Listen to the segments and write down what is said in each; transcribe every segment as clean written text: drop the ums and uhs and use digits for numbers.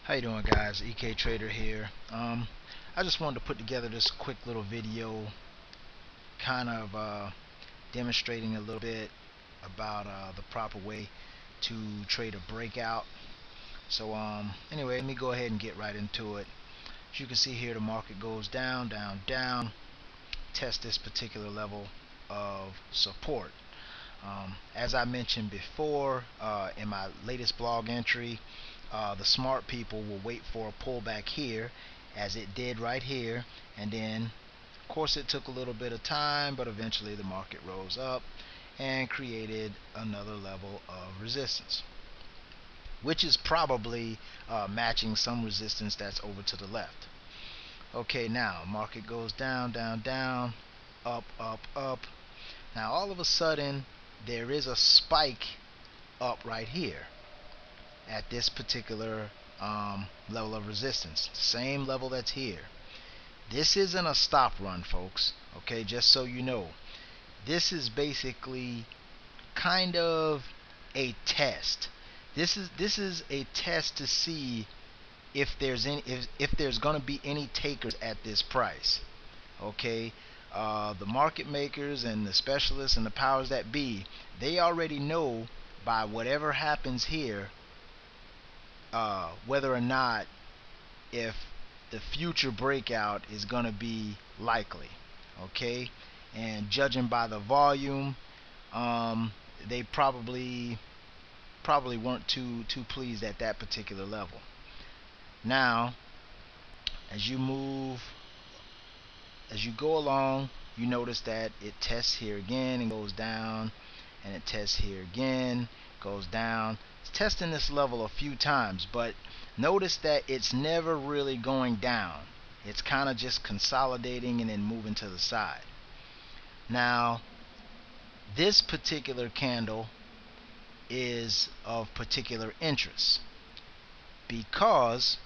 How you doing, guys? EK Trader here. I just wanted to put together this quick little video, kind of demonstrating a little bit about the proper way to trade a breakout. So anyway, let me go ahead and get right into it. As you can see here, the market goes down, down, down, test this particular level of support. As I mentioned before in my latest blog entry, the smart people will wait for a pullback here, as it did right here, and then of course it took a little bit of time, but eventually the market rose up and created another level of resistance, which is probably matching some resistance that's over to the left. Okay, now market goes down, down, down, up, up, up. Now all of a sudden there is a spike up right here at this particular level of resistance, same level that's here. This isn't a stop run, folks. Okay, just so you know, this is basically kind of a test. This is a test to see if there's going to be any takers at this price. Okay, the market makers and the specialists and the powers that be, they already know by whatever happens here whether or not if the future breakout is going to be likely. Okay, and judging by the volume, they probably weren't too pleased at that particular level. Now, as you go along, you notice that it tests here again and goes down, and it tests here again, goes down. It's testing this level a few times, but notice that it's never really going down. It's kind of just consolidating and then moving to the side. Now, this particular candle is of particular interest because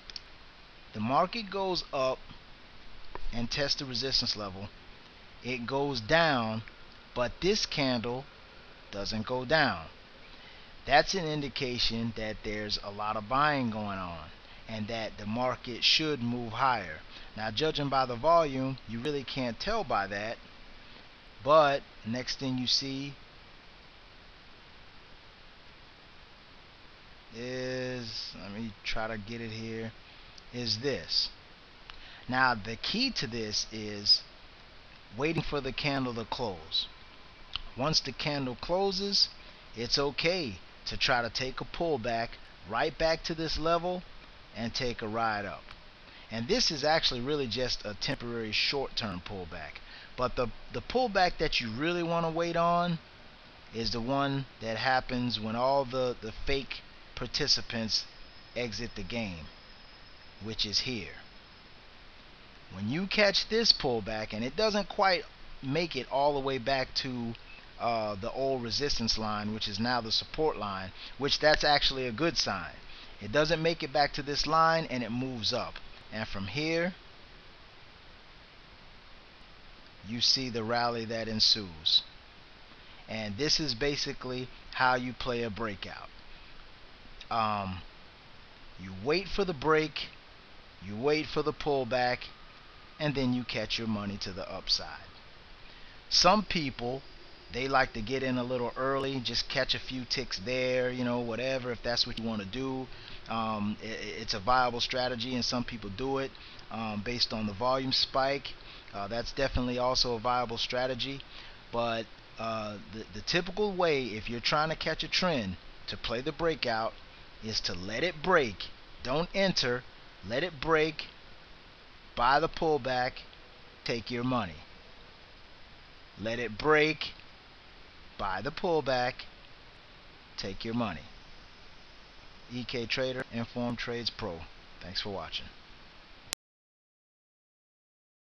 the market goes up and tests the resistance level. It goes down, but this candle doesn't go down. That's an indication that there's a lot of buying going on and that the market should move higher. Now, judging by the volume, you really can't tell by that, but next thing you see is, let me try to get it here, is this. Now, the key to this is waiting for the candle to close. Once the candle closes, it's okay to try to take a pullback right back to this level and take a ride up. And this is actually really just a temporary short-term pullback. But the pullback that you really want to wait on is the one that happens when all the fake participants exit the game, which is here. When you catch this pullback and it doesn't quite make it all the way back to the old resistance line, which is now the support line, which that's actually a good sign. It doesn't make it back to this line and it moves up, and from here you see the rally that ensues. And this is basically how you play a breakout. You wait for the break, you wait for the pullback, and then you catch your money to the upside. Some people, they like to get in a little early, just catch a few ticks there, whatever, if that's what you want to do. It's a viable strategy, and some people do it based on the volume spike. That's definitely also a viable strategy. But the typical way, if you're trying to catch a trend to play the breakout, is to let it break. Don't enter. Let it break. Buy the pullback. Take your money. Let it break. Buy the pullback. Take your money. EK Trader, Informed Trades Pro. Thanks for watching.